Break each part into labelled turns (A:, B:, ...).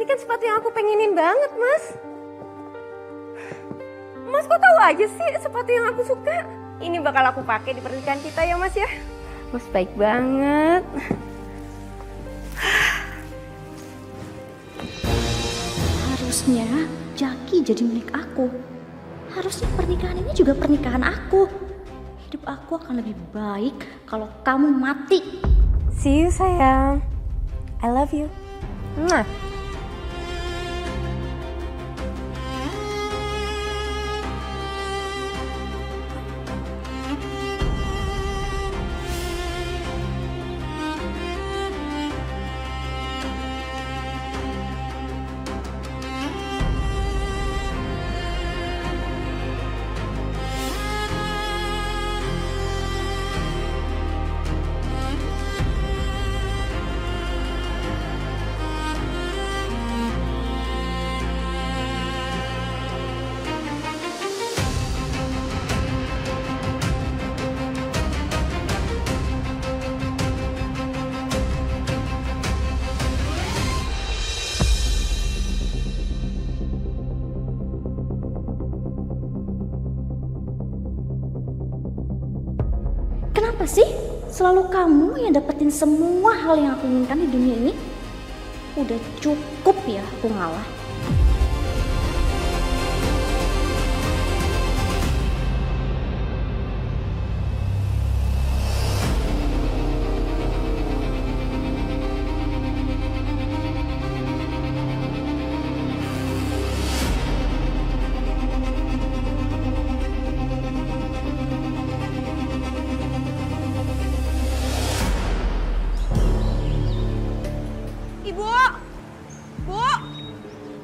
A: ini kan sepatu yang aku pengenin banget, Mas. Mas kok tahu aja sih sepatu yang aku suka? Ini bakal aku pakai di pernikahan kita ya, Mas ya. Mas baik banget.
B: Harusnya Jaki jadi milik aku. Harusnya pernikahan ini juga pernikahan aku. Hidup aku akan lebih baik kalau kamu mati.
A: See you, sayang. I love you. Mwah.
B: Kenapa sih selalu kamu yang dapetin semua hal yang aku inginkan di dunia ini? Udah cukup ya aku ngalah.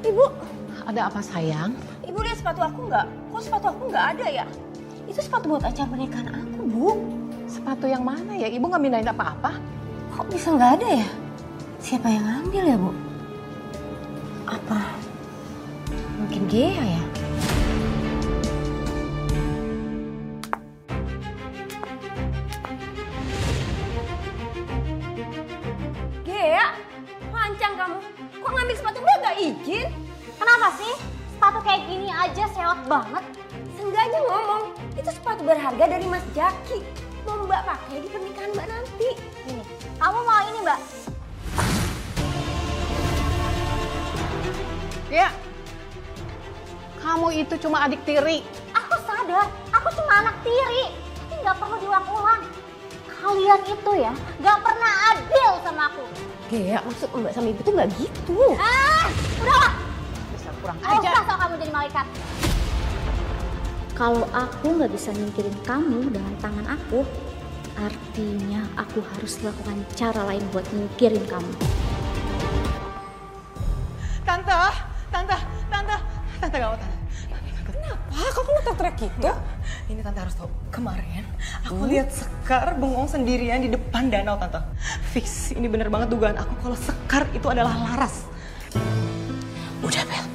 A: Ibu,
C: Ada apa sayang?
A: Ibu lihat sepatu aku nggak? Kok sepatu aku nggak ada ya? Itu sepatu buat acara pernikahan aku, Bu.
C: Sepatu yang mana ya? Ibu nggak mindahin apa-apa?
A: Kok bisa nggak ada ya? Siapa yang ngambil ya, Bu? Apa? Mungkin Gea ya? Gea? Lancang kamu. Kok ngambil sepatu Mbak nggak izin?
B: Kenapa sih? Sepatu kayak gini aja sewot banget.
A: Seenggaknya ngomong, itu sepatu berharga dari Mas Jaki. Mau Mbak pakai di pernikahan Mbak nanti.
B: Gini, kamu mau ini Mbak?
C: Ya, kamu itu cuma adik tiri.
B: Aku sadar, aku cuma anak tiri. Tapi nggak perlu diulang-ulang. Kalian itu ya nggak pernah adil sama aku.
A: Gea, maksud Mbak sama Ibu tuh nggak gitu.
B: Udahlah.
C: Bisa kurang
B: Nggak
C: ajar.
B: usah soal kamu jadi malaikat. Kalau aku nggak bisa nyingkirin kamu dengan tangan aku, artinya aku harus lakukan cara lain buat nyingkirin kamu.
C: Tante gak mau tante.
A: Kenapa? Kok kamu teriak gitu?
C: Ini tante harus tahu. Kemarin aku lihat Sekar bengong sendirian di depan danau tante. Fix, ini bener banget dugaan aku kalau Sekar itu adalah Laras.
D: Udah Bel,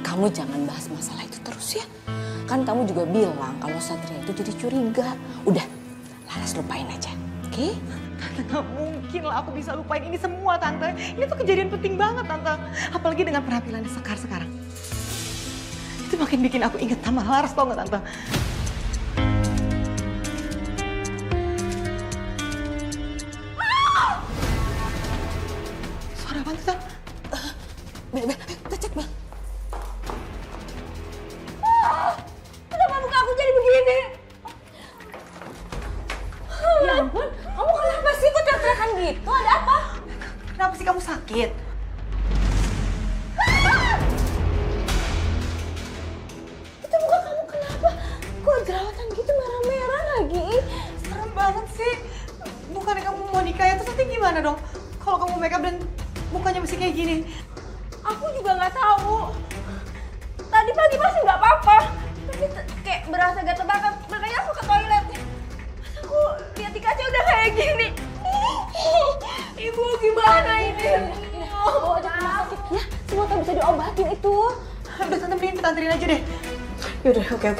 D: kamu jangan bahas masalah itu terus ya. Kan kamu juga bilang kalau Satria itu jadi curiga. Udah, Laras lupain aja, oke?
C: Tante gak mungkin lah aku bisa lupain ini semua tante. Ini tuh kejadian penting banget tante. Apalagi dengan penampilannya Sekar sekarang. Itu makin bikin aku inget sama Laras tau gak tante? Suara apa tuh tante?
D: Bel, kita cek Bel.
A: Kenapa muka aku jadi begini? Ya ampun, kamu kenapa sih kok teriak-teriakan gitu? Ada apa?
C: Kenapa sih kamu sakit?
A: Itu muka kamu kenapa? Kok jerawatan gitu merah-merah lagi?
C: Serem banget sih. Bukannya kamu mau nikah ya, terus nanti gimana dong? Kalau kamu makeup dan mukanya masih kayak gini.
A: Aku juga nggak tahu. Tadi pagi masih nggak apa-apa, tapi kayak berasa gatel banget. Makanya aku ke toilet. Pas aku lihat di kaca udah kayak gini. Ibu gimana ini? Bawa aja ke rumah sakit ya. Semua kan bisa diobatin itu.
C: Udah tante mending kita anterin aja deh. Yaudah, oke.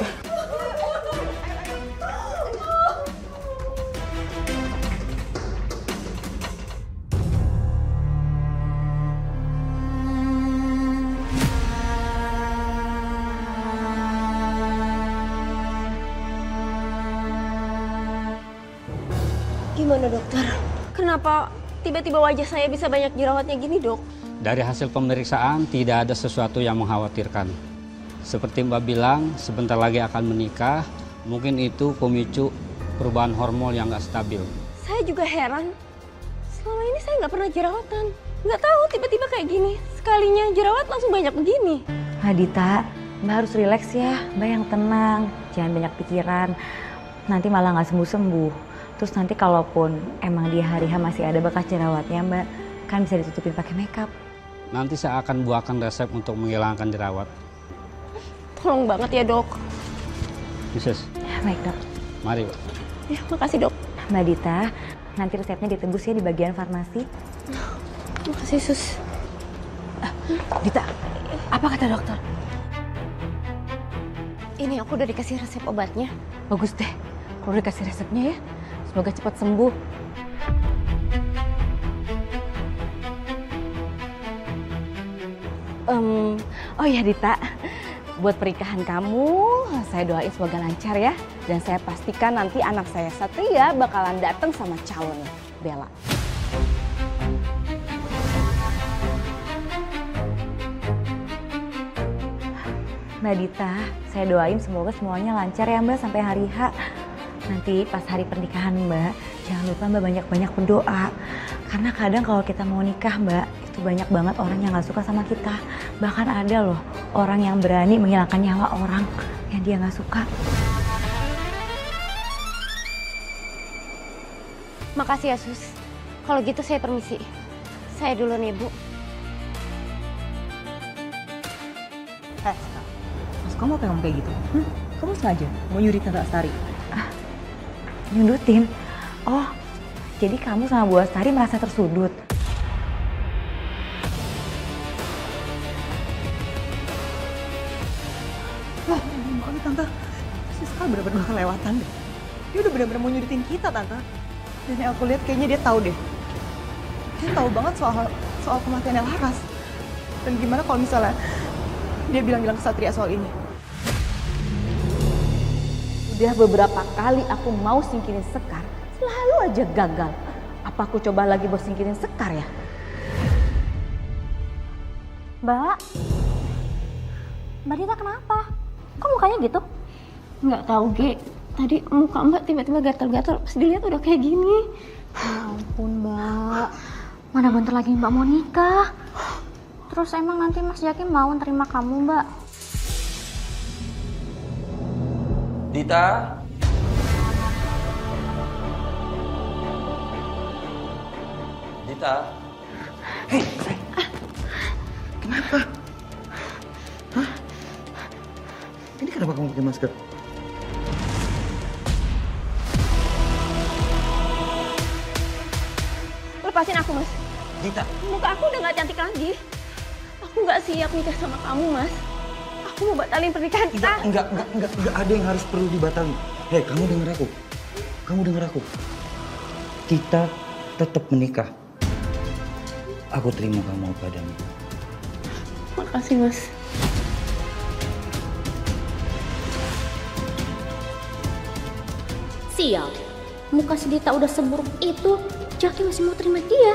A: Gimana dokter? Kenapa tiba-tiba wajah saya bisa banyak jerawatnya gini, Dok?
E: Dari hasil pemeriksaan tidak ada sesuatu yang mengkhawatirkan. Seperti Mbak bilang, sebentar lagi akan menikah, mungkin itu pemicu perubahan hormon yang nggak stabil.
A: Saya juga heran. Selama ini saya nggak pernah jerawatan. Nggak tahu tiba-tiba kayak gini. Sekalinya jerawat langsung banyak begini.
F: Dita, Mbak harus rileks ya. Mbak yang tenang, jangan banyak pikiran. Nanti malah nggak sembuh-sembuh. Terus nanti kalaupun emang di hari H masih ada bekas jerawatnya, Mbak, kan bisa ditutupin pakai makeup.
E: Nanti saya akan buatkan resep untuk menghilangkan jerawat.
A: Tolong banget ya, Dok.
E: Mrs.
F: Baik, Dok.
E: Mari, Pak.
A: Ya, makasih, Dok.
F: Mbak Dita, nanti resepnya ditebus ya di bagian farmasi.
A: Makasih, Sus.
F: Dita, apa kata dokter?
A: Ini aku udah dikasih resep obatnya.
F: Bagus deh, kalau dikasih resepnya ya. Semoga cepat sembuh. Oh ya Dita, buat pernikahan kamu saya doain semoga lancar ya. Dan saya pastikan nanti anak saya Satria bakalan datang sama calonnya, Bella. Mbak Dita, saya doain semoga semuanya lancar ya Mbak sampai hari H. Nanti pas hari pernikahan Mbak, jangan lupa Mbak banyak-banyak berdoa. Karena kadang kalau kita mau nikah Mbak, itu banyak banget orang yang gak suka sama kita. Bahkan ada loh orang yang berani menghilangkan nyawa orang yang dia gak suka.
A: Makasih ya, Sus. Kalau gitu saya permisi. Saya duluan ya, Bu.
C: Mas, kamu apa yang ngomong kayak gitu? Kamu sengaja mau nyuri Tante Astari?
F: Nyundutin? Oh, jadi kamu sama Bu Astari merasa tersudut?
C: Wah, makanya Tante, si Sekar bener-bener kelewatan deh. Dia udah bener-bener mau nyudutin kita, Tante. Dan yang aku lihat kayaknya dia tahu deh. Dia tahu banget soal kematiannya Laras. Dan gimana kalau misalnya dia bilang-bilang ke Satria soal ini?
F: Udah beberapa kali aku mau singkirin Sekar, selalu aja gagal. Apa aku coba lagi buat singkirin Sekar ya?
B: Mbak Dita kenapa? Kok mukanya gitu?
A: Nggak tahu, Ge. Tadi muka Mbak tiba-tiba gatal-gatal. Pas dilihat udah kayak gini.
B: Ya ampun Mbak, mana bentar lagi Mbak mau nikah. Terus emang nanti Mas Jaki mau terima kamu Mbak?
G: Dita? Dita?
C: Hei, kenapa? Hah? Ini kenapa kamu pakai masker?
A: Lepasin aku, Mas.
G: Dita?
A: Muka aku udah nggak cantik lagi. Aku nggak siap nikah sama kamu, Mas. Aku mau batalin pernikahan kita.
G: Enggak ada yang harus perlu dibatalin. Hei, kamu denger aku. Kamu denger aku. Kita tetap menikah. Aku terima kamu padamu.
A: Makasih, Mas.
B: Sial, muka si Dita udah seburuk itu, Jaki masih mau terima dia.